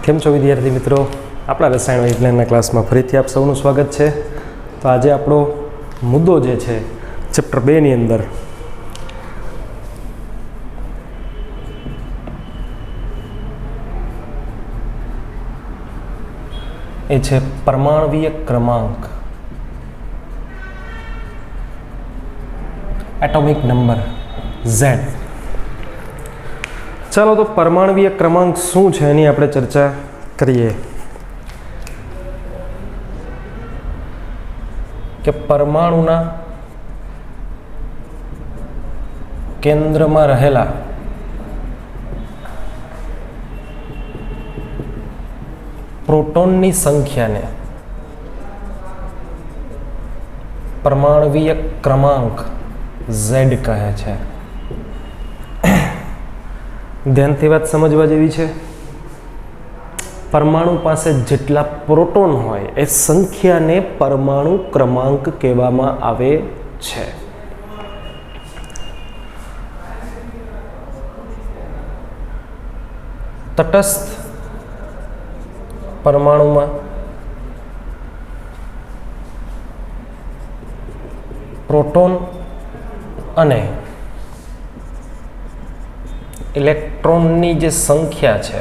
કેમ છો વિદ્યાર્થી મિત્રો? આપણા રસાયણ વિજ્ઞાનના ક્લાસમાં ફરીથી આપ સૌનું સ્વાગત છે. તો આજે આપણો મુદ્દો જે છે ચેપ્ટર 2 ની અંદર એ છે પરમાણ્વીય ક્રમાંક, એટોમિક નંબર Z. ચાલો તો પરમાણ્વીય ક્રમાંક શું છે એની આપણે ચર્ચા કરીએ. કે પરમાણુના કેન્દ્રમાં રહેલા પ્રોટોનની સંખ્યાને પરમાણ્વીય ક્રમાંક Z કહે છે. ધ્યાનથી વાત સમજવા જેવી છે. પરમાણુ પાસે જેટલા પ્રોટોન હોય એ સંખ્યાને પરમાણુ ક્રમાંક કહેવામાં આવે છે. તટસ્થ પરમાણુમાં પ્રોટોન અને ઇલેક્ટ્રોનની જે સંખ્યા છે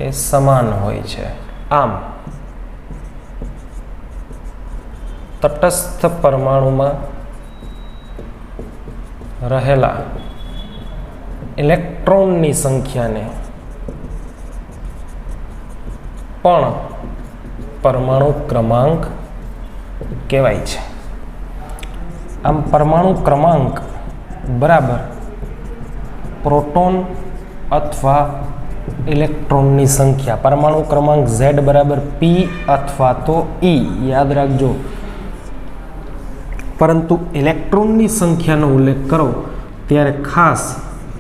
એ સમાન હોય છે. આમ તટસ્થ પરમાણુમાં રહેલા ઇલેક્ટ્રોનની સંખ્યાને પણ પરમાણુ ક્રમાંક કહેવાય છે. આમ પરમાણુ ક્રમાંક બરાબર પ્રોટોન અથવા ઇલેક્ટ્રોનની સંખ્યા. પરમાણુ ક્રમાંક Z બરાબર P અથવા તો E, યાદ રાખજો. પરંતુ ઇલેક્ટ્રોનની સંખ્યાનો ઉલ્લેખ કરો ત્યારે ખાસ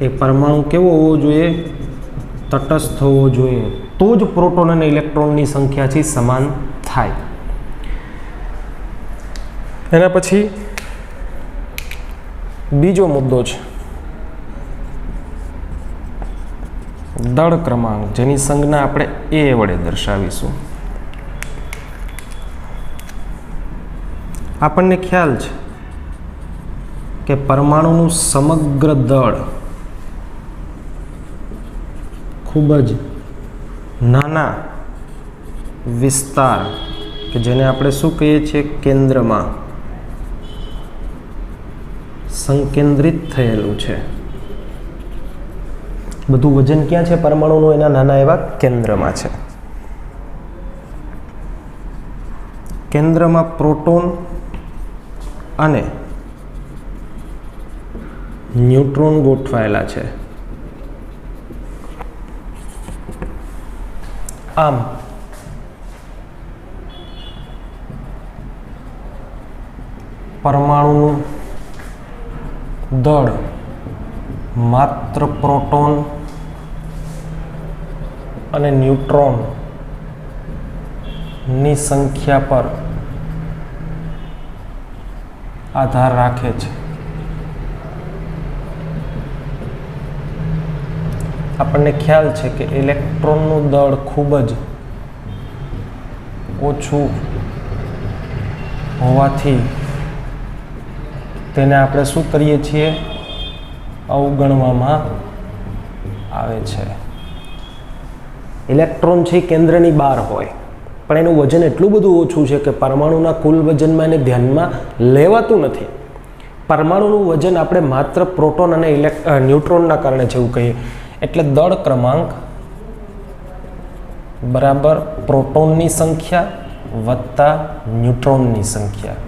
એ પરમાણુ કેવો હોવો જોઈએ? તટસ્થ હોવો જોઈએ. તો જ પ્રોટોન અને ઇલેક્ટ્રોનની સંખ્યાથી સમાન થાય. એના પછી બીજો મુદ્દો છે દળ ક્રમાંક, જેની સંજ્ઞા આપણે A વડે દર્શાવીશું. આપણને ખ્યાલ છે કે પરમાણુનું સમગ્ર દળ ખૂબ જ નાના વિસ્તાર કે જેને આપણે શું કહીએ છીએ? કેન્દ્રમાં સંકેન્દ્રિત થયેલું છે. બધું વજન ક્યાં છે પરમાણુનું? એના નાના એવા કેન્દ્રમાં છે. કેન્દ્રમાં પ્રોટોન અને ન્યુટ્રોન ગોઠવાયેલા છે. આમ પરમાણુનું દળ માત્ર પ્રોટોન અને ન્યુટ્રોન ની સંખ્યા પર આધાર રાખે છે. આપણને ખ્યાલ છે કે ઇલેક્ટ્રોનનું દળ ખૂબ જ ઓછું હોવાથી તેને આપણે શું કરીએ છીએ? અવગણવામાં આવે છે. ઇલેક્ટ્રોન છે કેન્દ્રની બહાર હોય પણ એનું વજન એટલું બધું ઓછું છે કે પરમાણુના કુલ વજનમાં એને ધ્યાનમાં લેવાતું નથી. પરમાણુનું વજન આપણે માત્ર પ્રોટોન અને ન્યુટ્રોનના કારણે છે એવું કહીએ. એટલે દળ ક્રમાંક બરાબર પ્રોટોનની સંખ્યા વત્તા ન્યુટ્રોનની સંખ્યા.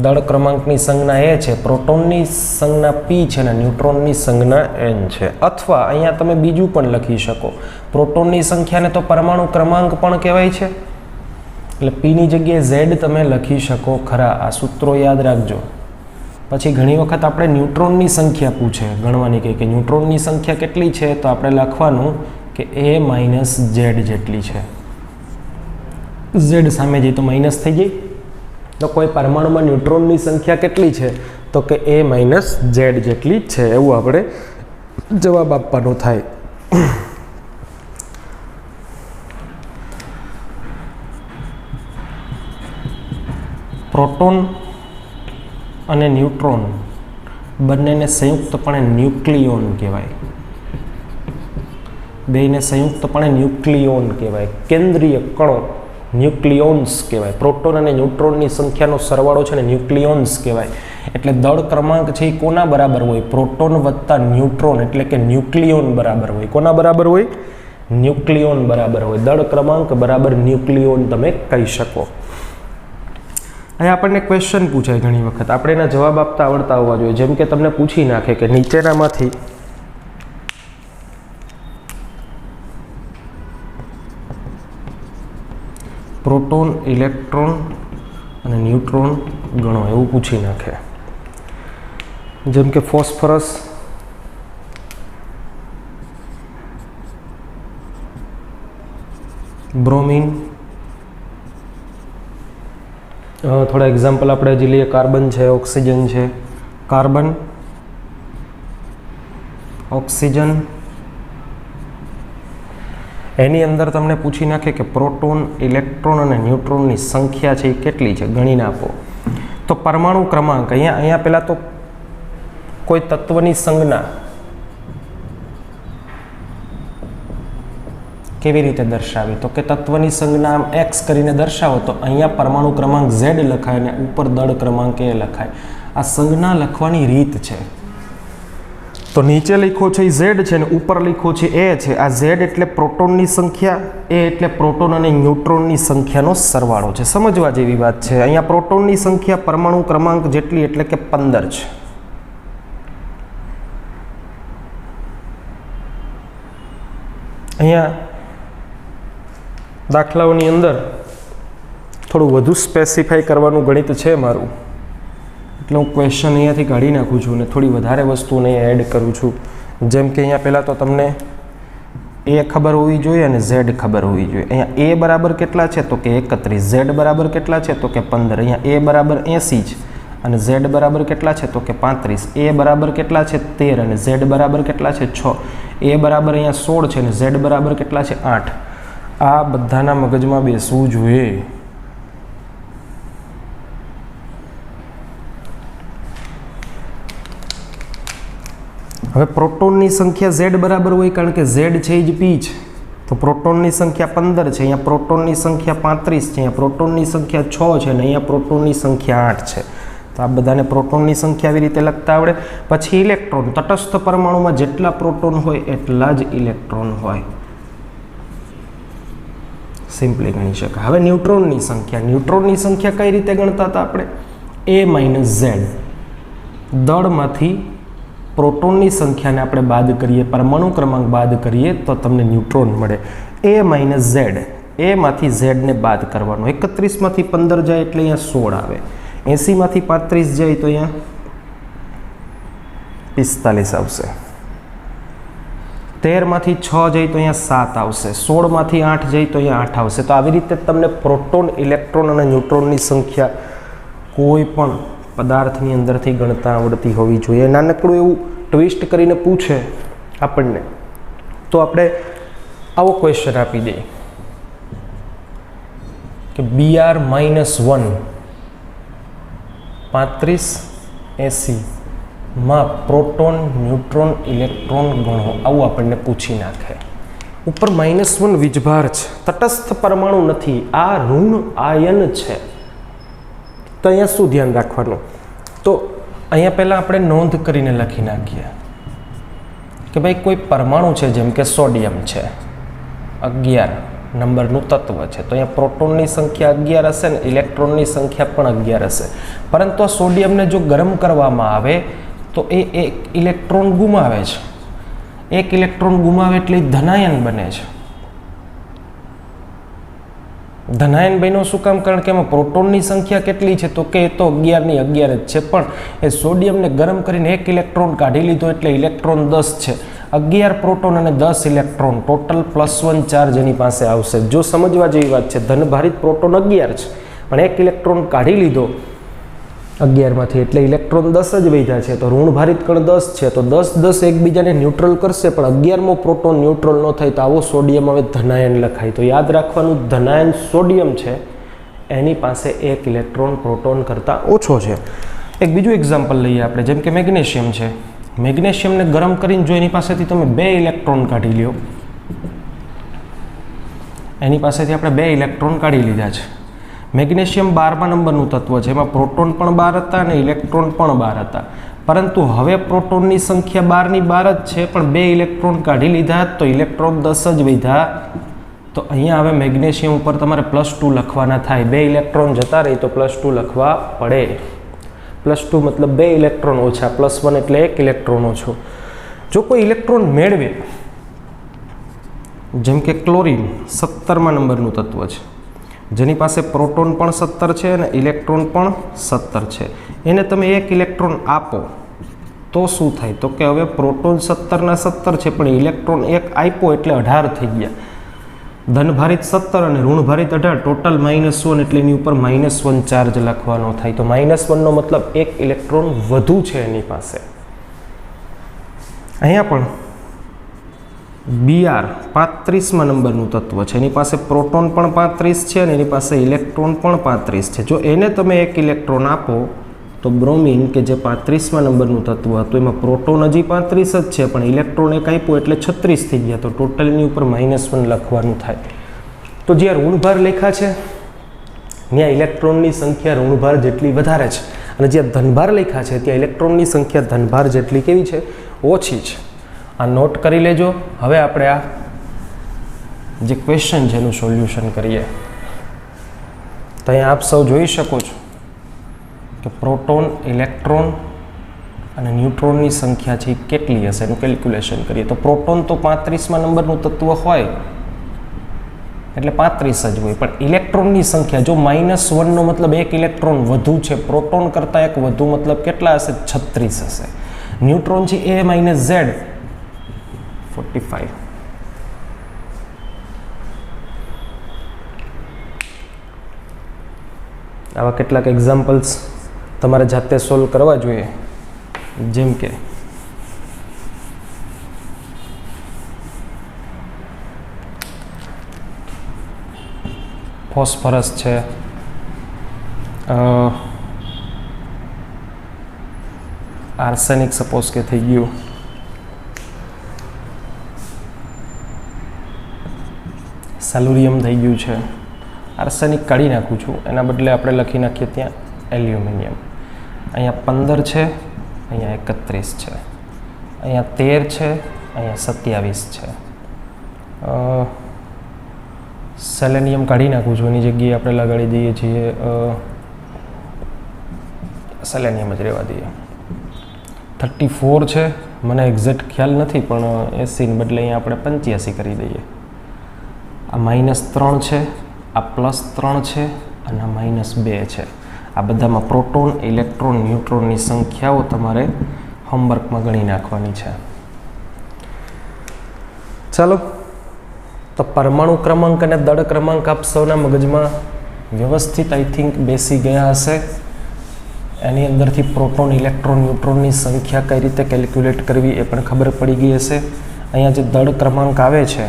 દળ ક્રમાંકની સંજ્ઞા એ છે, પ્રોટોનની સંજ્ઞા P છે અને ન્યુટ્રોનની સંજ્ઞા N છે. અથવા અહીંયા તમે બીજું પણ લખી શકો, પ્રોટોનની સંખ્યાને તો પરમાણુ ક્રમાંક પણ કહેવાય છે. એટલે P ની જગ્યાએ Z તમે લખી શકો ખરા. આ સૂત્રો યાદ રાખજો. પછી ઘણી વખત આપણે ન્યુટ્રોનની સંખ્યા પૂછે ગણવાની, કે ન્યુટ્રોનની સંખ્યા કેટલી છે? તો આપણે લખવાનું કે A - Z જેટલી છે. Z સામે જઈએ તો માઇનસ થઈ જાય. તો કોઈ પરમાણુમાં ન્યુટ્રોનની સંખ્યા કેટલી છે? તો કે A - Z જેટલી છે એવું આપણે જવાબ આપવાનો થાય. પ્રોટોન અને ન્યુટ્રોન બંનેને સંયુક્તપણે ન્યુક્લિયોન કહેવાય. બેને સંયુક્તપણે ન્યુક્લિયોન કહેવાય. કેન્દ્રીય કણો ન્યુક્લિયોન્સ કહેવાય. પ્રોટોન અને ન્યુટ્રોનની સંખ્યાનો સરવાળો છે ને ન્યુક્લિયોન્સ કહેવાય. એટલે દળ ક્રમાંક છે એ કોના બરાબર હોય? પ્રોટોન વત્તા ન્યુટ્રોન એટલે કે ન્યુક્લિયોન બરાબર હોય. કોના બરાબર હોય? ન્યુક્લિયોન બરાબર હોય. દળ ક્રમાંક બરાબર ન્યુક્લિયોન તમે કહી શકો. અહીંયા આપણને ક્વેશ્ચન પૂછાય ઘણી વખત, આપણે એના જવાબ આપતા આવડતા હોવા જોઈએ. જેમ કે તમને પૂછી નાખે કે નીચેનામાંથી પ્રોટોન, ઇલેક્ટ્રોન અને ન્યુટ્રોન ગણો, એવું પૂછી નાખે. જેમ કે ફોસ્ફરસ, બ્રોમિન, થોડા એક્ઝામ્પલ આપણે હજી લઈએ. કાર્બન છે, ઓક્સિજન છે. કાર્બન, ઓક્સિજન, એની અંદર તમને પૂછી નાખે કે પ્રોટોન, ઇલેક્ટ્રોન અને ન્યુટ્રોનની સંખ્યા છે એ કેટલી છે, ગણીને આપો. તો પરમાણુ ક્રમાંક અહીંયા પહેલાં તો કોઈ તત્વની સંજ્ઞા કેવી રીતે દર્શાવી? તો કે તત્વની સંજ્ઞા આમ એક્સ કરીને દર્શાવો તો અહીંયા પરમાણુ ક્રમાંક ઝેડ લખાય અને ઉપર દળ ક્રમાંક એ લખાય. આ સંજ્ઞા લખવાની રીત છે. તો નીચે લખ્યો છે એ ઝેડ છે ને ઉપર લખ્યો છે એ છે. આ ઝેડ એટલે પ્રોટોનની સંખ્યા, એ એટલે પ્રોટોન અને ન્યુટ્રોનની સંખ્યાનો સરવાળો છે. સમજવા જેવી વાત છે. અહીંયા પ્રોટોનની સંખ્યા પરમાણુ ક્રમાંક જેટલી એટલે કે 15 છે. અહીંયા દાખલાઓની અંદર થોડું વધુ સ્પેસિફાઈ કરવાનું ગણિત છે મારું, એટલે હું ક્વેશ્ચન અહીંયાથી કાઢી નાખું છું અને થોડી વધારે વસ્તુને એડ કરું છું. જેમ કે અહીંયા પહેલાં તો તમને એ ખબર હોવી જોઈએ અને ઝેડ ખબર હોવી જોઈએ. અહીંયા એ બરાબર કેટલા છે? તો કે 31. ઝેડ બરાબર કેટલા છે? તો કે 15. અહીંયા એ બરાબર 80 છે અને ઝેડ બરાબર કેટલા છે? તો કે 35. એ બરાબર કેટલા છે? 13 અને ઝેડ બરાબર કેટલા છે? 6. એ બરાબર અહીંયા 16 છે અને ઝેડ બરાબર કેટલા છે? 8. આ બધાના મગજમાં બેસવું જોઈએ. હવે પ્રોટોનની સંખ્યા ઝેડ બરાબર હોય કારણ કે ઝેડ છે એ જ પી છે. તો પ્રોટોનની સંખ્યા 15 છે, અહીંયા પ્રોટોનની સંખ્યા 35 છે, અહીંયા પ્રોટોનની સંખ્યા 6 છે અને અહીંયા પ્રોટોનની સંખ્યા 8 છે. તો આ બધાને પ્રોટોનની સંખ્યા આવી રીતે લખતા આવડે. પછી ઇલેક્ટ્રોન, તટસ્થ પરમાણુમાં જેટલા પ્રોટોન હોય એટલા જ ઇલેક્ટ્રોન હોય. સિમ્પલી ગણી શકાય. હવે ન્યુટ્રોનની સંખ્યા, ન્યુટ્રોનની સંખ્યા કઈ રીતે ગણતા હતા આપણે? એ માઇનસ ઝેડ. દળમાંથી પ્રોટોનની સંખ્યાને આપણે બાદ કરીએ, પરમાણુ ક્રમાંક બાદ કરીએ તો તમને ન્યુટ્રોન મળે. એ માઇનસ ઝેડ, એમાંથી ઝેડને બાદ કરવાનો. 31માંથી 15 જાય એટલે અહીંયા 16 આવે. 80માંથી 35 જાય તો અહીંયા 45 આવશે. 13માંથી 6 જાય તો અહીંયા 7 આવશે. 16માંથી 8 જાય તો અહીંયા 8 આવશે. તો આવી રીતે તમને પ્રોટોન, ઇલેક્ટ્રોન અને ન્યુટ્રોનની સંખ્યા કોઈ પણ પદાર્થની અંદરથી ગણતા આવડતી હોવી જોઈએ. નાનકડું એવું ટ્વિસ્ટ કરીને પૂછે આપણને તો આપણે આવો ક્વેશ્ચન આપી દઈએ કે Br - 1 3580 માં પ્રોટોન, ન્યુટ્રોન, ઇલેક્ટ્રોન ગણો, આવું આપણને પૂછી નાખે. ઉપર -1 વીજભાર છે, તટસ્થ પરમાણુ નથી, આ ઋણ આયન છે. તો અહીંયા શું ધ્યાન રાખવાનું? તો અહીંયા પહેલાં આપણે નોંધ કરીને લખી નાખીએ કે ભાઈ કોઈ પરમાણુ છે, જેમ કે સોડિયમ છે, 11 નંબરનું તત્વ છે. તો અહીંયા પ્રોટોનની સંખ્યા 11 હશે ને ઇલેક્ટ્રોનની સંખ્યા પણ 11 હશે. પરંતુ આ સોડિયમને જો ગરમ કરવામાં આવે તો એ એક ઇલેક્ટ્રોન ગુમાવે છે. એક ઇલેક્ટ્રોન ગુમાવે એટલે ધનાયન બને છે. ધનાયન બન્યો શું કામ? કારણ કે એમાં પ્રોટોનની સંખ્યા કેટલી છે? તો કે એ તો 11 ની 11 જ છે, પણ એ સોડિયમને ગરમ કરીને એક ઇલેક્ટ્રોન કાઢી લીધો એટલે ઇલેક્ટ્રોન 10 છે. 11 પ્રોટોન અને 10 ઇલેક્ટ્રોન, ટોટલ +1 ચાર્જ એની પાસે આવશે. જો સમજવા જેવી વાત છે, ધનભારિત પ્રોટોન 11 છે પણ એક ઇલેક્ટ્રોન કાઢી લીધો 11માંથી, એટલે ઇલેક્ટ્રોન 10 જ વધ્યા છે. તો ઋણભારિત કણ 10 છે, તો 10 એકબીજાને ન્યુટ્રલ કરશે, પણ 11મો પ્રોટોન ન્યુટ્રલ ન થાય તો આવો સોડિયમ હવે ધનાયન લખાય. તો યાદ રાખવાનું, ધનાયન સોડિયમ છે એની પાસે 1 ઇલેક્ટ્રોન પ્રોટોન કરતાં ઓછો છે. એક બીજું એક્ઝામ્પલ લઈએ આપણે, જેમ કે મેગ્નેશિયમ છે. મેગ્નેશિયમને ગરમ કરીને જો એની પાસેથી તમે 2 ઇલેક્ટ્રોન કાઢી લ્યો, એની પાસેથી આપણે 2 ઇલેક્ટ્રોન કાઢી લીધા છે. મેગ્નેશિયમ 12મા નંબરનું તત્વ છે, એમાં પ્રોટોન પણ 12 હતા અને ઇલેક્ટ્રોન પણ 12 હતા. પરંતુ હવે પ્રોટોનની સંખ્યા 12ની 12 જ છે, પણ 2 ઇલેક્ટ્રોન કાઢી લીધા તો ઇલેક્ટ્રોન 10 જ વધ્યા. તો અહીંયા હવે મેગ્નેશિયમ ઉપર તમારે +2 લખવાના થાય. 2 ઇલેક્ટ્રોન જતા રહી તો +2 લખવા પડે. +2 મતલબ 2 ઇલેક્ટ્રોન ઓછા, +1 એટલે 1 ઇલેક્ટ્રોન ઓછો. જો કોઈ ઇલેક્ટ્રોન મેળવે, જેમ કે ક્લોરીન 17મા નંબરનું તત્વ છે, જેની પાસે પ્રોટોન પણ 17 છે અને ઇલેક્ટ્રોન પણ 17 છે, એને તમે 1 ઇલેક્ટ્રોન આપો તો શું થાય? તો કે હવે પ્રોટોન 17ના 17 છે, પણ ઇલેક્ટ્રોન 1 આપ્યો એટલે 18 થઈ ગયા. ધનભારિત 17 અને ઋણભારિત 18, ટોટલ -1, એટલે એની ઉપર -1 ચાર્જ લખવાનો થાય. તો -1નો મતલબ 1 ઇલેક્ટ્રોન વધુ છે એની પાસે. અહીંયા પણ Br 35મા નંબરનું તત્વ છે, એની પાસે પ્રોટોન પણ 35 છે અને એની પાસે ઇલેક્ટ્રોન પણ 35 છે. જો એને તમે 1 ઇલેક્ટ્રોન આપો તો બ્રોમિન કે જે 35મા નંબરનું તત્વ હતું, એમાં પ્રોટોન હજી 35 જ છે, પણ ઇલેક્ટ્રોન 1 આપ્યો એટલે 36 થઈ ગયા. તો ટોટલની ઉપર -1 લખવાનું થાય. તો જ્યાં ઋણભાર લખ્યા છે ત્યાં ઇલેક્ટ્રોનની સંખ્યા ઋણભાર જેટલી વધારે છે, અને જ્યાં ધનભાર લખ્યા છે ત્યાં ઇલેક્ટ્રોનની સંખ્યા ધનભાર જેટલી કેવી છે? ઓછી છે. આ નોટ કરી લેજો. હવે આપણે આ જે ક્વેશ્ચન છે એનું સોલ્યુશન કરીએ. તો અહીંયા આપ સૌ જોઈ શકો છો કે પ્રોટોન, ઇલેક્ટ્રોન અને ન્યુટ્રોનની સંખ્યા છે એ કેટલી હશે એનું કેલ્ક્યુલેશન કરીએ. તો પ્રોટોન તો 35મા નંબરનું તત્વ હોય એટલે 35 જ હોય, પણ ઇલેક્ટ્રોનની સંખ્યા જો -1નો મતલબ 1 ઇલેક્ટ્રોન વધુ છે, પ્રોટોન કરતાં 1 વધુ મતલબ કેટલા હશે? 36 હશે. ન્યુટ્રોન છે A - Z 45. આવા કેટલાક એક્ઝામ્પલ્સ તમારે જાતે સોલ્વ કરવા જોઈએ. જેમ કે ફોસ્ફરસ છે, આર્સેનિક સપોઝ કે થઈ ગયું, સેલ્યુરિયમ થઈ ગયું છે. આર્સેનિક કાઢી નાખું છું, એના બદલે આપણે લખી નાખીએ ત્યાં એલ્યુમિનિયમ. અહીંયા 15 છે, અહીંયા 31 છે, અહીંયા 13 છે, અહીંયા 27 છે. સેલેનિયમ કાઢી નાખું છું, એની જગ્યાએ આપણે લગાડી દઈએ છીએ સેલેનિયમ જ રહેવા દઈએ. 34 છે, મને એક્ઝેક્ટ ખ્યાલ નથી, પણ 80ને બદલે અહીંયા આપણે 85 કરી દઈએ. આ -3 છે, આ +3 છે અને આ -2 છે. આ બધામાં પ્રોટોન, ઇલેક્ટ્રોન, ન્યુટ્રોનની સંખ્યાઓ તમારે હોમવર્કમાં ગણી નાખવાની છે. ચાલો, તો પરમાણુ ક્રમાંક અને દળ ક્રમાંક આપ સૌના મગજમાં વ્યવસ્થિત આઈ થિંક બેસી ગયા હશે. એની અંદરથી પ્રોટોન, ઇલેક્ટ્રોન, ન્યુટ્રોનની સંખ્યા કઈ રીતે કેલ્ક્યુલેટ કરવી એ પણ ખબર પડી ગઈ હશે. અહીંયા જે દળ ક્રમાંક આવે છે,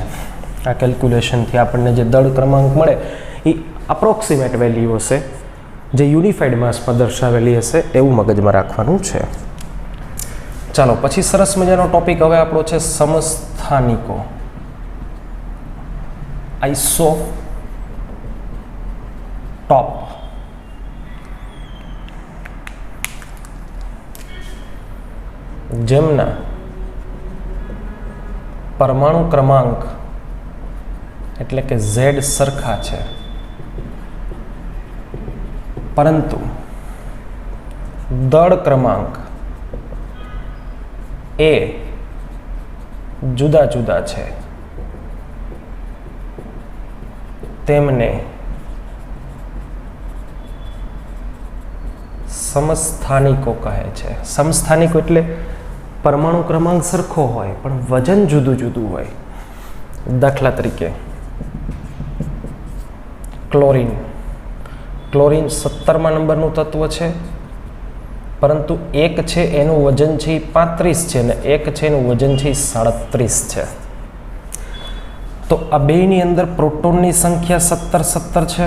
આ કેલ્ક્યુલેશનથી આપણને જે દળ ક્રમાંક મળે એ અપ્રોક્સિમેટ વેલ્યુ હશે, જે યુનિફાઈડ માસમાં દર્શાવેલી હશે એવું મગજમાં રાખવાનું છે. ચાલો, પછી સરસ મજાનો ટોપિક હવે આપણો છે સમસ્થાનિકો. આઇસોટોપ. જેમના પરમાણુ ક્રમાંક એટલે કે Z સરખા છે, પરંતુ દળ ક્રમાંક એ જુદા જુદા છે, તેમને સમસ્થાનિકો કહે છે. સમસ્થાનિકો એટલે પરમાણુ ક્રમાંક સરખો હોય પણ વજન જુદું જુદું હોય. દાખલા તરીકે ક્લોરીન. ક્લોરીન 17મા નંબરનું તત્વ છે પરંતુ એક છે એનું વજન છે 35 છે અને એક છે એનું વજન છે 37 છે. તો આ બેની અંદર પ્રોટોનની સંખ્યા 17 છે,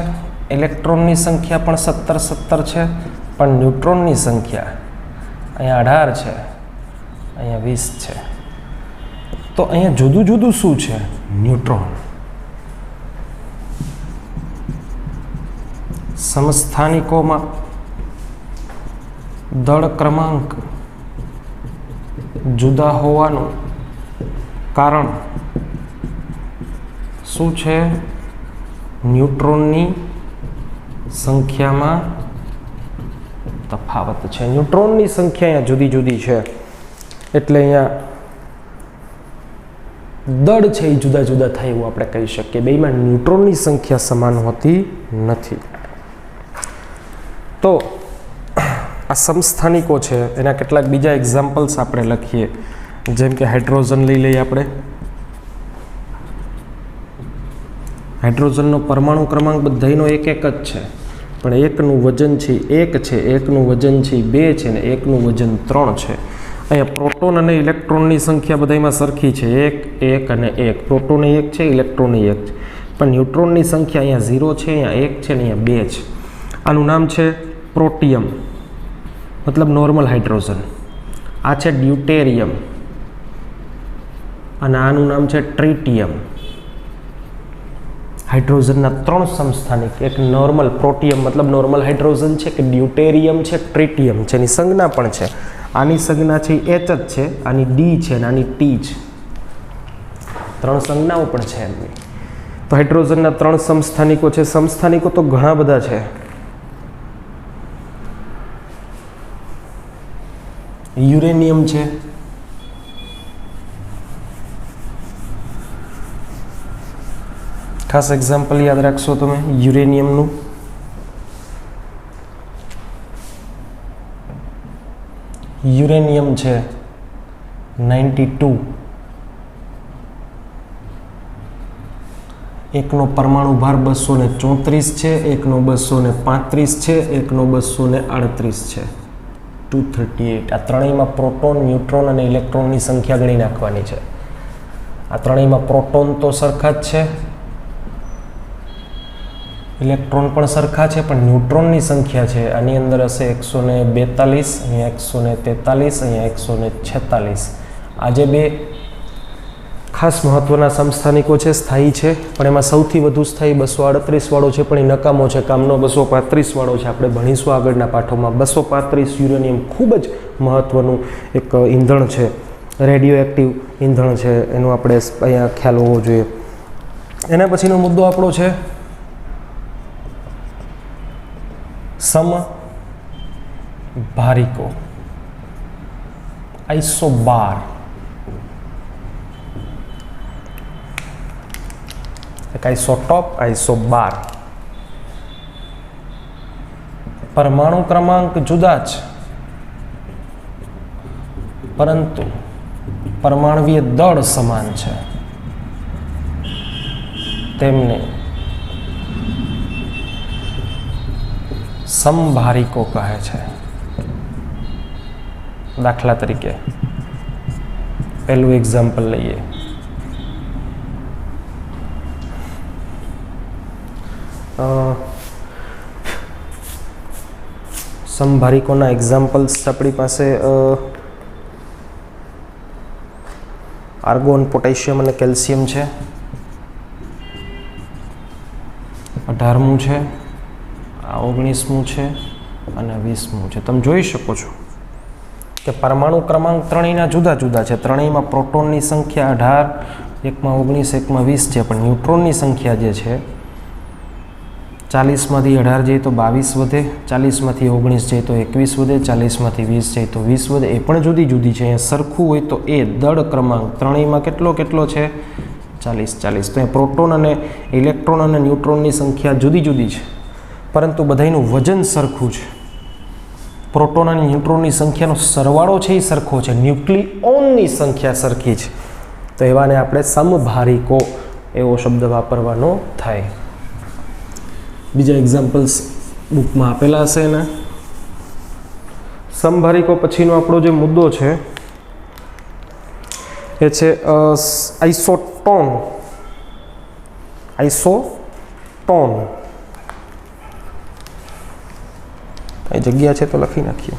ઇલેક્ટ્રોનની સંખ્યા પણ 17 છે, પણ ન્યુટ્રોનની સંખ્યા અહીંયા 18 છે, અહીંયા 20 છે. તો અહીંયા જુદું જુદું શું છે? ન્યુટ્રોન. સમસ્થાનિકોમાં દળ ક્રમાંક જુદા હોવાનું કારણ શું છે? ન્યુટ્રોનની સંખ્યામાં તફાવત છે. ન્યુટ્રોનની સંખ્યા અહીંયા જુદી જુદી છે એટલે અહીંયા દળ છે એ જુદા જુદા થાય એવું આપણે કહી શકીએ. બેમાં ન્યુટ્રોનની સંખ્યા સમાન હોતી નથી. તો આ સમસ્થાનિકો છે એના કેટલાક બીજા એક્ઝામ્પલ્સ આપણે લખીએ. જેમ કે હાઇડ્રોજન લઈ લઈએ આપણે. હાઇડ્રોજનનો પરમાણુ ક્રમાંક બધાનો એક જ છે, પણ એકનું વજન છે 1 છે, એકનું વજન છે 2 છે ને એકનું વજન 3 છે. અહીંયા પ્રોટોન અને ઇલેક્ટ્રોનની સંખ્યા બધામાં સરખી છે, 1 1 અને 1. પ્રોટોન 1 છે, ઇલેક્ટ્રોન 1 છે, પણ ન્યુટ્રોનની સંખ્યા અહીંયા 0 છે, અહીંયા 1 છે ને અહીંયા 2 છે. આનું નામ છે પ્રોટિયમ, મતલબ નોર્મલ હાઇડ્રોજન. આ છે ડ્યુટેરિયમ અને આનું નામ છે ટ્રિટિયમ. હાઇડ્રોજનના 3 સમસ્થાનિક, એક નોર્મલ પ્રોટિયમ મતલબ નોર્મલ હાઇડ્રોજન છે, કે ડ્યુટેરિયમ છે, ટ્રિટિયમ છે. એની સંજ્ઞા પણ છે. આની સંજ્ઞા છે H જ છે, આની D છે અને આની T છે. 3 સંજ્ઞાઓ પણ છે એમની. તો હાઇડ્રોજનના 3 સમસ્થાનિકો છે. સમસ્થાનિકો તો ઘણા બધા છે. યુરેનિયમ છે, ખાસ એક્ઝામ્પલ યાદ રાખશો તમે યુરેનિયમનું. યુરેનિયમ છે 92, એકનો પરમાણુ ભાર 234 છે, એકનો 235 છે, એકનો 238 છે, 238. આ ત્રણેયમાં પ્રોટોન, ન્યુટ્રોન અને ઇલેક્ટ્રોનની સંખ્યા ગણી નાખવાની છે. આ ત્રણેયમાં પ્રોટોન તો સરખા જ છે, ઇલેક્ટ્રોન પણ સરખા છે, પણ ન્યુટ્રોનની સંખ્યા છે આની અંદર હશે 142, અહીંયા 143, અહીંયા 146. આ જે બે ખાસ મહત્વના સમસ્થાનિકો છે, સ્થાયી છે, પણ એમાં સૌથી વધુ સ્થાયી 238 વાળો છે, પણ એ નકામો છે, કામનો 235 વાળો છે. આપણે ભણીશું આગળના પાઠોમાં. 235 યુરેનિયમ ખૂબ જ મહત્વનું એક ઈંધણ છે, રેડિયો એક્ટિવ ઈંધણ છે, એનો આપણે અહીંયા ખ્યાલ હોવો જોઈએ. એના પછીનો મુદ્દો આપણો છે સમભારિકો, આઇસોબાર. આઇસોટોપ, આઇસોબાર. પરમાણુ ક્રમાંક જુદા જ, પરંતુ પરમાણુય દળ સમાન છે. તેમને સમભારિકો કહે છે. દાખલા તરીકે પહેલું એક્ઝામ્પલ લઈએ. સમભારિકોના એક્ઝામ્પલ્સ આપણી પાસે આર્ગોન, પોટેશિયમ અને કેલ્શિયમ છે. 18મું છે, આ 19મું છે અને 20મું છે. તમે જોઈ શકો છો કે પરમાણુ ક્રમાંક ત્રણેયના જુદા જુદા છે. ત્રણેયમાં પ્રોટોનની સંખ્યા 18, એકમાં 19, એકમાં 20 છે, પણ ન્યુટ્રોનની સંખ્યા જે છે 40માંથી 18 જાય તો 22 વધે, 40માંથી 19 જાય તો 21 વધે, 40માંથી 20 જાય તો 20 વધે. એ પણ જુદી જુદી છે. અહીંયા સરખું હોય તો એ દળ ક્રમાંક ત્રણેયમાં કેટલો છે? 40. તો એ પ્રોટોન અને ઇલેક્ટ્રોન અને ન્યુટ્રોનની સંખ્યા જુદી જુદી છે, પરંતુ બધાનું વજન સરખું છે. પ્રોટોન અને ન્યુટ્રોનની સંખ્યાનો સરવાળો છે એ સરખો છે, ન્યુક્લિઓનની સંખ્યા સરખી છે. તો એવાને આપણે સમભારિકો એવો શબ્દ વાપરવાનો થાય. બીજા એક્ઝામ્પલ્સ બુકમાં આપેલા હશે એના. સમભારિકો પછીનો આપણો જે મુદ્દો છે એ છે આઇસોટોન. આઇસોટોન એ જગ્યા છે તો લખી નાખીએ.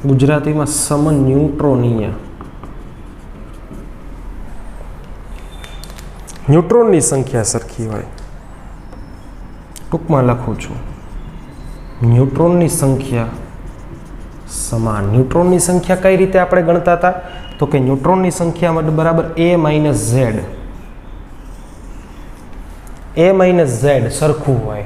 ગુજરાતીમાં સમન્યુટ્રોનીય. ન્યુટ્રોનની સંખ્યા સરખી હોય. ટૂંકમાં લખું છું, ન્યુટ્રોનની સંખ્યા સમાન. ન્યુટ્રોનની સંખ્યા કઈ રીતે આપણે ગણતા હતા? તો કે ન્યુટ્રોનની સંખ્યા બરાબર a minus Z. a minus Z સરખું હોય.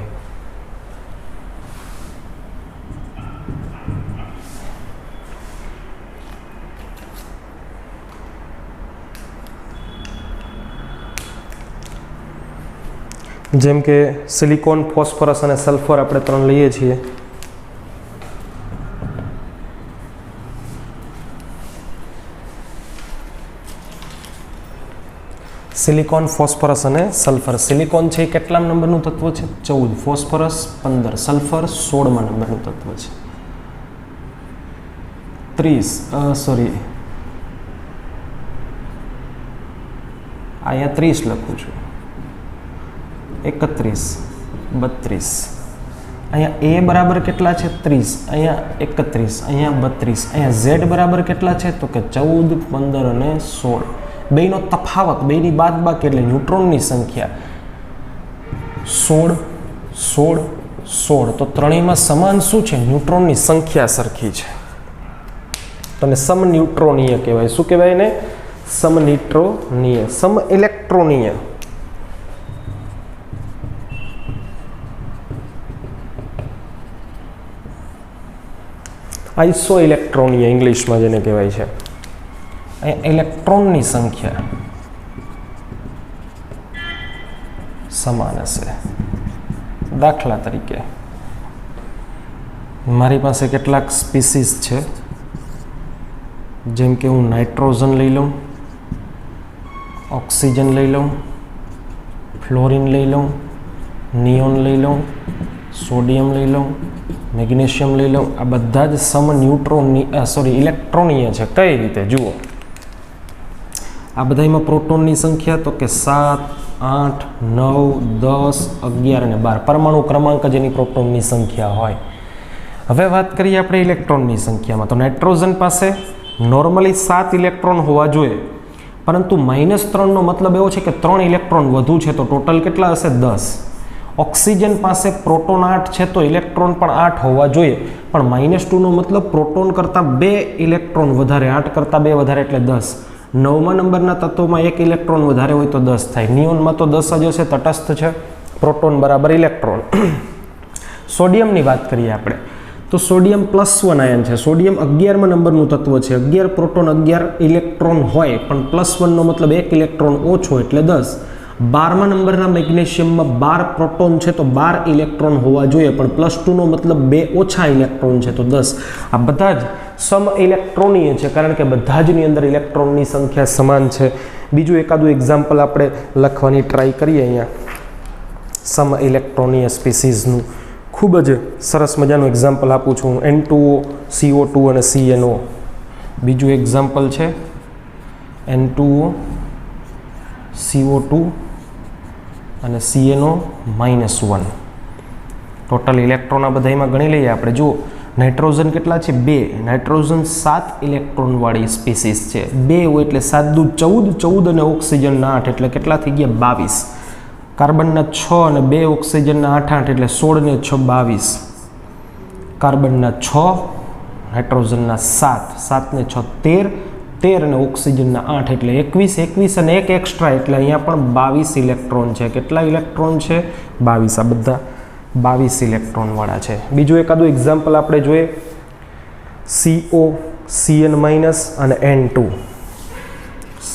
જેમ કે સિલિકોન, ફોસ્ફરસ અને સલ્ફર આપણે 3 લઈએ છીએ. સિલિકોન, ફોસ્ફરસ અને સલ્ફર. સિલિકોન છે એ કેટલા નંબરનું તત્વ છે? 14. ફોસ્ફરસ 15. સલ્ફર 16મા નંબરનું તત્વ છે. 30 અહીંયા 30 લખું છું. 31, 32. અહીંયા a બરાબર કેટલા છે? 30. અહીંયા 31, અહીંયા 32. અહીંયા z બરાબર કેટલા છે? તો કે 14, 15 અને 16. બેયનો તફાવત, બેયની બાદબાકી એટલે ન્યુટ્રોનની સંખ્યા 16, 16, 16. તો ત્રણેયમાં સમાન શું છે? ન્યુટ્રોનની સંખ્યા સરખી છે. તો સમન્યુટ્રોનીય કહેવાય. શું કહેવાય એને? સમન્યુટ્રોનીય. સમઇલેક્ટ્રોનીય. આઇસો ઇલેક્ટ્રોનીય ઇંગ્લિશમાં જેને કહેવાય છે. અહીંયા ઇલેક્ટ્રોનની સંખ્યા સમાન હશે. દાખલા તરીકે મારી પાસે કેટલાક સ્પીસીસ છે, જેમ કે હું નાઇટ્રોજન લઈ લઉં, ઓક્સિજન લઈ લઉં, ફ્લોરિન લઈ લઉં, નિયોન લઈ લઉં, સોડિયમ લઈ લઉં, મેગ્નેશિયમ લઈ લઉં. આ બધા જ ઇલેક્ટ્રોનીય છે. કઈ રીતે? જુઓ, આ બધામાં પ્રોટોનની સંખ્યા તો કે 7, 8, 9, 10, 11 અને 12 પરમાણુ ક્રમાંક જેની પ્રોટોનની સંખ્યા હોય. હવે વાત કરીએ આપણે ઇલેક્ટ્રોનની સંખ્યામાં. તો નાઇટ્રોજન પાસે નોર્મલી 7 ઇલેક્ટ્રોન હોવા જોઈએ, પરંતુ -3નો મતલબ એવો છે કે 3 ઇલેક્ટ્રોન વધુ છે, તો ટોટલ કેટલા હશે? 10. ઓક્સિજન પાસે પ્રોટોન 8 છે, તો ઇલેક્ટ્રોન પણ 8 હોવા જોઈએ, પણ -2નો મતલબ પ્રોટોન કરતાં 2 ઇલેક્ટ્રોન વધારે, 8 કરતાં 2 વધારે એટલે 10. 9મા નંબરના તત્વોમાં 1 ઇલેક્ટ્રોન વધારે હોય તો 10 થાય. નિયોનમાં તો 10 જ હશે, તટસ્થ છે. પ્રોટોન બરાબર ઇલેક્ટ્રોન. સોડિયમની વાત કરીએ આપણે, તો સોડિયમ +1 આયન છે. સોડિયમ 11મા નંબરનું તત્વ છે. 11 પ્રોટોન 11 ઇલેક્ટ્રોન હોય, પણ +1નો મતલબ 1 ઇલેક્ટ્રોન ઓછો એટલે 10. 12મા નંબરના મેગ્નેશિયમમાં 12 પ્રોટોન છે, તો 12 ઇલેક્ટ્રોન હોવા જોઈએ, પણ +2નો મતલબ 2 ઓછા ઇલેક્ટ્રોન છે, તો 10. આ બધા જ સમઇલેક્ટ્રોનીય છે, કારણ કે બધા જની અંદર ઇલેક્ટ્રોનની સંખ્યા સમાન છે. બીજું એકાદું એક્ઝામ્પલ આપણે લખવાની ટ્રાય કરીએ. અહીંયા સમઇલેક્ટ્રોનીય સ્પીસીઝનું ખૂબ જ સરસ મજાનું એક્ઝામ્પલ આપું છું. N2O, CO2 અને CNO. બીજું એક્ઝામ્પલ છે N2O, CO2 અને CNO-1. ટોટલ ઇલેક્ટ્રોન આ બધામાં ગણી લઈએ આપણે. જુઓ, નાઇટ્રોજન કેટલા છે? 2. નાઇટ્રોજન 7 ઇલેક્ટ્રોનવાળી સ્પીસીસ છે. 2 હોય એટલે 7 દુ 14, 14 અને ઓક્સિજનના 8 એટલે કેટલા થઈ ગયા? 22. કાર્બનના 6 અને 2 ઓક્સિજનના 8, 8 એટલે 16 ને 6 22. કાર્બનના 6, નાઇટ્રોજનના 7, 7 ને 6 13, 13 અને ઓક્સિજનના 8 એટલે 21, 21 અને 1 એક્સ્ટ્રા એટલે અહીંયા પણ 22 ઇલેક્ટ્રોન છે. કેટલા ઇલેક્ટ્રોન છે? 22. આ બધા 22 ઇલેક્ટ્રોન વાળા છે. બીજું એકાદું એક્ઝામ્પલ આપણે જોઈએ. CO, Cn- અને N2.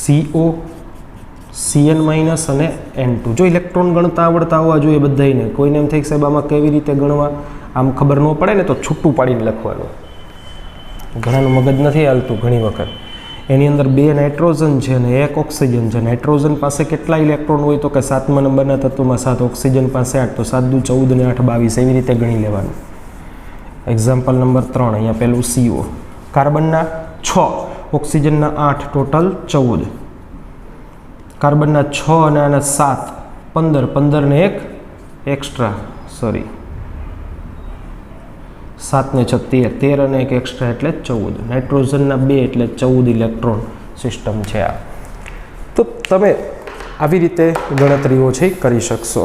CO, Cn- અને N2. જો ઇલેક્ટ્રોન ગણતા આવડતા હોવા જોઈએ બધાને. કોઈને એમ થાય કે સાહેબ આમાં કેવી રીતે ગણવા, આમ ખબર ન પડે ને તો છૂટું પાડીને લખવાનું. ઘણાનું મગજ નથી હાલતું ઘણી વખત. એની અંદર 2 નાઇટ્રોજન છે અને 1 ઓક્સિજન છે. નાઇટ્રોજન પાસે કેટલા ઇલેક્ટ્રોન હોય તો કે 7મા નંબરના તત્વમાં 7, ઓક્સિજન પાસે 8, તો 7 × 14 ને 8 = 22, એવી રીતે ગણી લેવાનું. એક્ઝામ્પલ નંબર 3, અહીંયા પેલું CO. કાર્બનના 6, ઓક્સિજનના 8, ટોટલ 14. કાર્બનના 6 અને આના 7, 15, 15 ને 1 એક્સ્ટ્રા, સોરી 7 ને 6 13, 13 અને 1 એક્સ્ટ્રા એટલે 14. નાઇટ્રોજનના 2 એટલે 14 ઇલેક્ટ્રોન સિસ્ટમ છે આ. તો તમે આવી રીતે ગણતરીઓ છે કરી શકશો.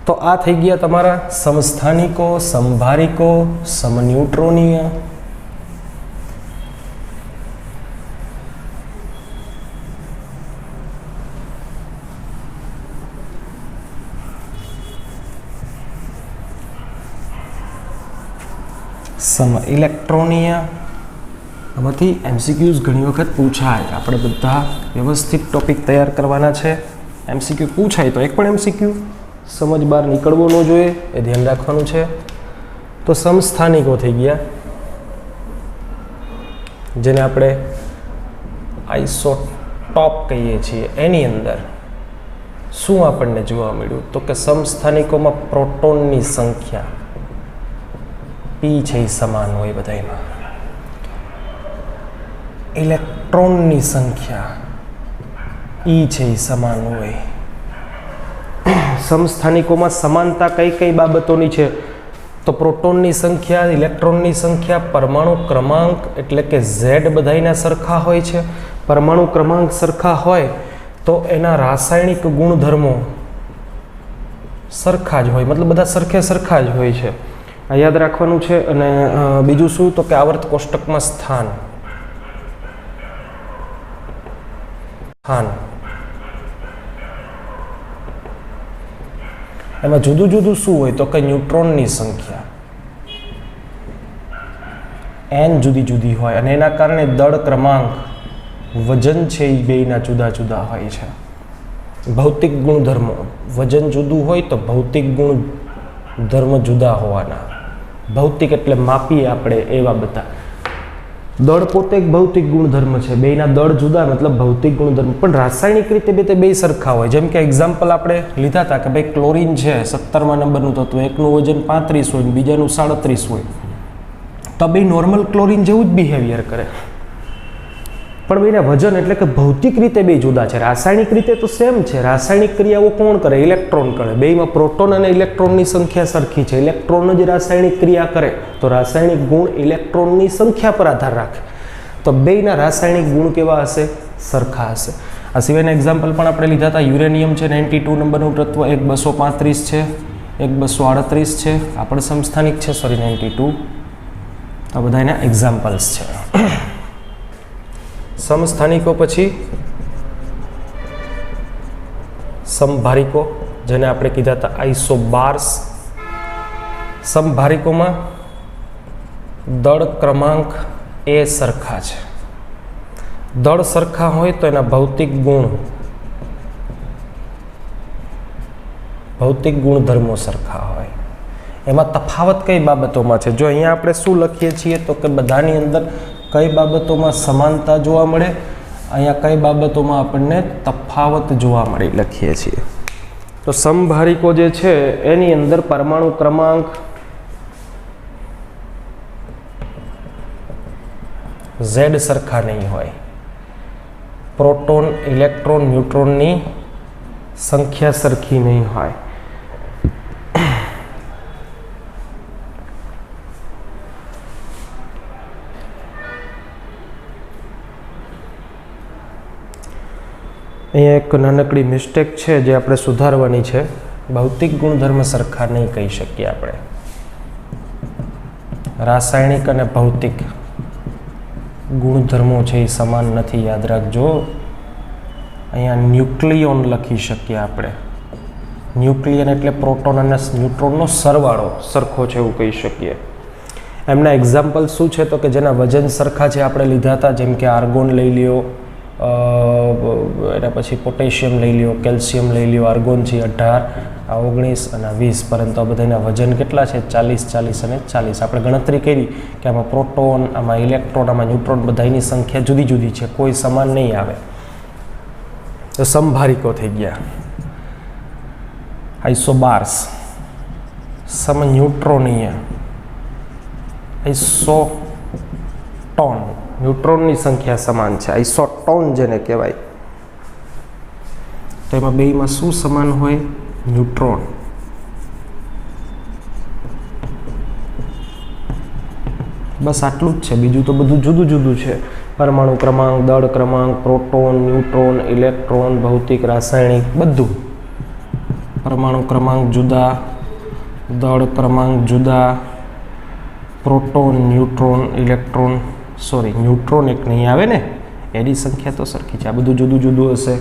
તો આ થઈ ગયા તમારા સમસ્થાનિકો, સમભારિકો, સમન્યુટ્રોનીય. સમ ઇલેક્ટ્રોનીય. આમાંથી MCQs ઘણી વખત પૂછાય. આપણે બધા વ્યવસ્થિત ટોપિક તૈયાર કરવાના છે. MCQ પૂછાય તો એક પણ MCQ સમજ બહાર નીકળવો ન જોઈએ, એ ધ્યાન રાખવાનું છે. તો સમસ્થાનિકો થઈ ગયા, જેને આપણે આઇસોટોપ કહીએ છીએ. એની અંદર શું આપણને જોવા મળ્યું તો કે સમસ્થાનિકોમાં પ્રોટોનની સંખ્યા P છે એ સમાન હોય બધામાં. ઇલેક્ટ્રોનની સંખ્યા E છે એ સમાન હોય. સમસ્થાનિકોમાં સમાનતા કઈ કઈ બાબતોની છે તો પ્રોટોનની સંખ્યા, ઇલેક્ટ્રોનની સંખ્યા, પરમાણુ ક્રમાંક એટલે કે Z બધાયના સરખા હોય છે. પરમાણુ ક્રમાંક સરખા હોય તો એના રાસાયણિક ગુણધર્મો સરખા જ હોય, મતલબ બધા સરખે સરખા જ હોય છે. આ યાદ રાખવાનું છે. અને બીજું શું તો કે આવર્ત કોષ્ટકમાં સ્થાન એમાં જુદું જુદું શું હોય તો કે ન્યુટ્રોનની સંખ્યા n જુદી જુદી હોય અને એના કારણે દળ ક્રમાંક, વજન છે એ બેયના જુદા જુદા હોય છે. ભૌતિક ગુણધર્મો, વજન જુદું હોય તો ભૌતિક ગુણધર્મ જુદા હોવાના. ભૌતિક એટલે માપીએ આપણે એવા બધા. દળ પોતે એક ભૌતિક ગુણધર્મ છે, બેયના દળ જુદા મતલબ ભૌતિક ગુણધર્મ, પણ રાસાયણિક રીતે બે સરખા હોય. જેમ કે એક્ઝામ્પલ આપણે લીધા હતા કે ભાઈ ક્લોરીન છે 17મા નંબરનું તત્વ, એકનું વજન 35 હોય બીજાનું 37 હોય, તો બે નોર્મલ ક્લોરીન જેવું જ બિહેવિયર કરે, પણ બેના વજન એટલે કે ભૌતિક રીતે બે જુદા છે. રાસાયણિક રીતે તો સેમ છે. રાસાયણિક ક્રિયાઓ કોણ કરે? ઇલેક્ટ્રોન કરે. બેમાં પ્રોટોન અને ઇલેક્ટ્રોનની સંખ્યા સરખી છે. ઇલેક્ટ્રોન જ રાસાયણિક ક્રિયા કરે તો રાસાયણિક ગુણ ઇલેક્ટ્રોનની સંખ્યા પર આધાર રાખે. તો બેયના રાસાયણિક ગુણ કેવા હશે? સરખા હશે. આ સિવાયના એક્ઝામ્પલ પણ આપણે લીધા હતા. યુરેનિયમ છે 92 નંબરનું તત્વ, એક 235 છે, એક 238 છે. આ પણ સમસ્થાનિક છે, સોરી 92. આ બધા એના એક્ઝામ્પલ્સ છે. સમસ્થાનિકો પછી સમભારિકો, જેને આપણે કીધા હતા આઇસોબાર્સ. સમભારિકોમાં દળ ક્રમાંક એ સરખા છે. દળ સરખા હોય તો એના ભૌતિક ગુણધર્મો સરખા હોય. એમાં તફાવત કઈ બાબતોમાં છે? જો અહીંયા આપણે શું લખીએ છીએ તો કે બધાની અંદર કઈ બાબતોમાં સમાનતા જોવા મળે, અહીંયા કઈ બાબતોમાં આપણને તફાવત જોવા મળે લખીએ છીએ. તો સમભારિકો જે છે એની અંદર પરમાણુ ક્રમાંક Z સરખા નહીં હોય. પ્રોટોન, ઇલેક્ટ્રોન, ન્યુટ્રોનની સંખ્યા સરખી નહીં હોય. અહીંયા એક નાનકડી મિસ્ટેક છે જે આપણે સુધારવાની છે. ભૌતિક ગુણધર્મ સરખા નહીં કહી શકીએ આપણે. રાસાયણિક અને ભૌતિક ગુણધર્મો છે એ સમાન નથી, યાદ રાખજો. અહીંયા ન્યુક્લિયોન લખી શકીએ આપણે. ન્યુક્લિયન એટલે પ્રોટોન અને ન્યુટ્રોનનો સરવાળો સરખો છે એવું કહી શકીએ. એમના એક્ઝામ્પલ શું છે તો કે જેના વજન સરખા છે આપણે લીધા હતા, જેમ કે આર્ગોન લઈ લ્યો, એના પછી પોટેશિયમ લઈ લ્યો, કેલ્શિયમ લઈ લ્યો. આર્ગોન છે 18, આ 19 અને 20, પરંતુ આ બધાના વજન કેટલા છે? 40, 40 અને 40. આપણે ગણતરી કરી કે આમાં પ્રોટોન, આમાં ઇલેક્ટ્રોન, આમાં ન્યુટ્રોન બધાની સંખ્યા જુદી જુદી છે, કોઈ સમાન નહીં આવે. તો સમભારિકો થઈ ગયા. આઇસોબાર્સ, સમન્યુટ્રોનીય, આઇસોટોન, ન્યુટ્રોનની સંખ્યા સમાન છે, આઇસોટોન જેને કહેવાય. તો એમાં બેયમાં શું સમાન હોય? ન્યુટ્રોન. બસ આટલું જ છે, બીજું તો બધું જુદું જુદું છે. પરમાણુ ક્રમાંક, દળ ક્રમાંક, પ્રોટોન, ન્યુટ્રોન, ઇલેક્ટ્રોન, ભૌતિક, રાસાયણિક બધું. પરમાણુ ક્રમાંક જુદા, દળ ક્રમાંક જુદા, પ્રોટોન, ન્યુટ્રોન, ઇલેક્ટ્રોન, ન્યુટ્રોન એક નહીં આવે ને, એની સંખ્યા તો સરખી છે. આ બધું જુદું જુદું હશે,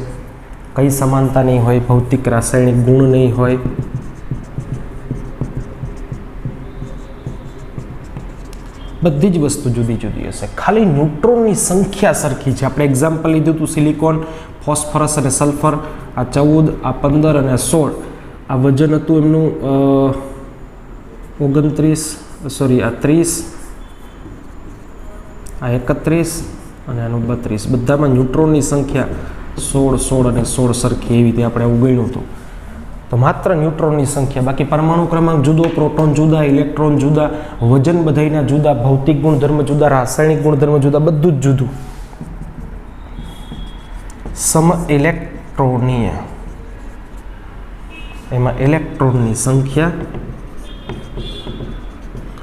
કઈ સમાનતા નહીં હોય, ભૌતિક રાસાયણિક ગુણ નહીં હોય. બધી જ વસ્તુ જુદી જુદી હશે, ખાલી ન્યુટ્રોનની સંખ્યા સરખી છે. આપણે એક્ઝામ્પલ લીધું હતું સિલિકોન, ફોસ્ફરસ અને સલ્ફર. આ 14, આ 15 અને 16. આ વજન હતું એમનું 30, આ 31 અને આનું 32. બધામાં ન્યુટ્રોનની સંખ્યા 16, 16 અને 16 સરખી, એવી રીતે આપણે આવું ગણ્યું હતું. તો માત્ર ન્યુટ્રોનની સંખ્યા, બાકી પરમાણુ ક્રમાંક જુદો, પ્રોટોન જુદા, ઇલેક્ટ્રોન જુદા, વજન બધાના જુદા, ભૌતિક ગુણધર્મ જુદા, રાસાયણિક ગુણધર્મ જુદા, બધું જ જુદું. સમ ઇલેક્ટ્રોનીય, એમાં ઇલેક્ટ્રોનની સંખ્યા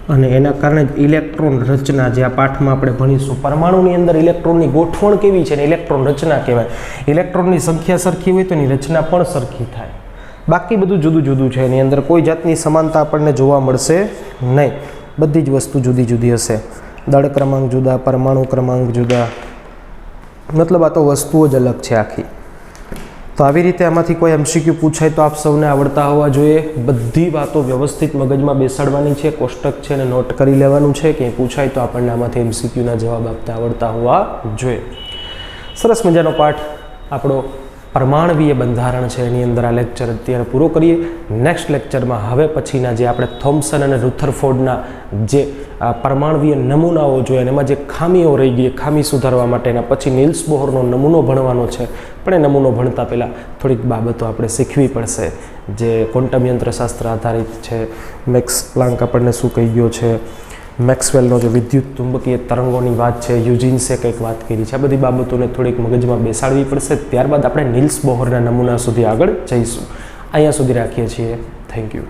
અને એના કારણે જ ઇલેક્ટ્રોન રચના, જે આ પાઠમાં આપણે ભણીશું. પરમાણુની અંદર ઇલેક્ટ્રોનની ગોઠવણ કેવી છે ને ઇલેક્ટ્રોન રચના કહેવાય. ઇલેક્ટ્રોનની સંખ્યા સરખી હોય તો એની રચના પણ સરખી થાય. બાકી બધું જુદું જુદું છે, એની અંદર કોઈ જાતની સમાનતા આપણને જોવા મળશે નહીં. બધી જ વસ્તુ જુદી જુદી હશે. દળ ક્રમાંક જુદા, પરમાણુ ક્રમાંક જુદા, મતલબ આ તો વસ્તુઓ જ અલગ છે આખી. તો આવી રીતે આમાંથી કોઈ MCQ પૂછાય તો આપ સૌને આવડતા હોવા જોઈએ. બધી વાતો વ્યવસ્થિત મગજમાં બેસાડવાની છે, કોષ્ટક છે અને નોટ કરી લેવાનું છે. કે પૂછાય તો આપણને આમાંથી MCQના જવાબ આપતા આવડતા હોવા જોઈએ. સરસ મજાનો પાઠ આપણો પરમાણવીય બંધારણ છે, એની અંદર આ લેક્ચર અત્યારે પૂરો કરીએ. નેક્સ્ટ લેક્ચરમાં હવે પછીના જે આપણે થોમ્સન અને રુથરફોર્ડના જે પરમાણવીય નમૂનાઓ જોયા, એમાં જે ખામીઓ રહી ગઈ, ખામી સુધારવા માટેના, પછી નીલ્સ બોહરનો નમૂનો ભણવાનો છે. પણ એ નમૂનો ભણતા પહેલાં થોડીક બાબતો આપણે શીખવી પડશે, જે ક્વોન્ટમ યંત્રશાસ્ત્ર આધારિત છે. મેક્સ પ્લાન્ક આપણને શું કહી ગયો છે, મેક્સવેલનો જે વિદ્યુત ચુંબકીય તરંગોની વાત છે, યુજીન્સે કંઈક વાત કરી છે. આ બધી બાબતોને થોડીક મગજમાં બેસાડવી પડશે. ત્યારબાદ આપણે નીલ્સ બોહરના નમૂના સુધી આગળ જઈશું. અહીંયા સુધી રાખીએ છીએ. Thank you.